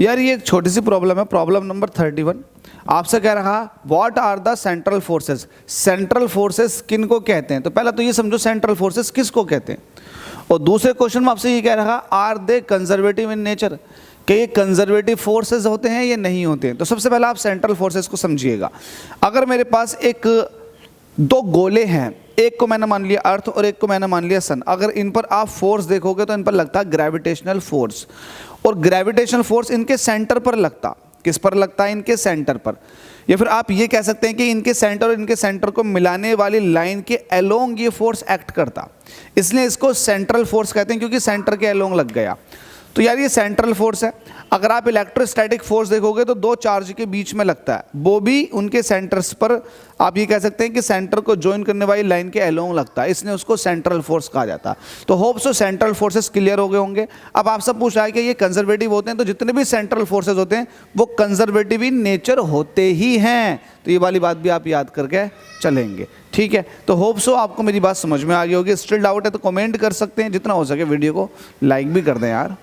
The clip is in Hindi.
यार ये एक छोटी सी प्रॉब्लम है, प्रॉब्लम नंबर 31। आपसे कह रहा what are the central forces. Central forces किन को कहते हैं? तो पहला तो ये समझो सेंट्रल फोर्सेस किसको कहते हैं, और दूसरे क्वेश्चन में आपसे ये कह रहा are they conservative in nature, कि ये कंजर्वेटिव फोर्सेस होते हैं या नहीं होते हैं। तो सबसे पहला आप सेंट्रल फोर्सेस को समझिएगा। अगर मेरे पास एक दो गोले हैं, एक को मैंने मान लिया अर्थ और एक को मैंने मान लिया सन, अगर इन पर आप फोर्स देखोगे तो इन पर लगता है ग्रेविटेशनल फोर्स, और ग्रेविटेशनल फोर्स इनके सेंटर पर लगता। किस पर लगता है? इनके सेंटर पर। या फिर आप ये कह सकते हैं कि इनके सेंटर और इनके सेंटर को मिलाने वाली लाइन के अलोंग ये फोर्स एक्ट करता, इसलिए इसको सेंट्रल फोर्स कहते हैं, क्योंकि सेंटर के अलोंग लग गया। तो यार ये सेंट्रल फोर्स है। अगर आप इलेक्ट्रोस्टैटिक फोर्स देखोगे तो दो चार्ज के बीच में लगता है, वो भी उनके सेंटर्स पर, आप ये कह सकते हैं कि सेंटर को ज्वाइन करने वाली लाइन के अलोंग लगता है, इसलिए उसको सेंट्रल फोर्स कहा जाता है। तो hope so central forces clear हो गए होंगे। अब आपसे पूछ रहा है कि ये कंजर्वेटिव होते हैं, तो जितने भी सेंट्रल फोर्सेस होते हैं वो कंजर्वेटिव इन नेचर होते ही हैं। तो ये वाली बात भी आप याद करके चलेंगे, ठीक है। तो होप सो आपको मेरी बात समझ में आ गई होगी। स्टिल डाउट है तो कमेंट कर सकते हैं, जितना हो सके वीडियो को लाइक भी कर दें यार।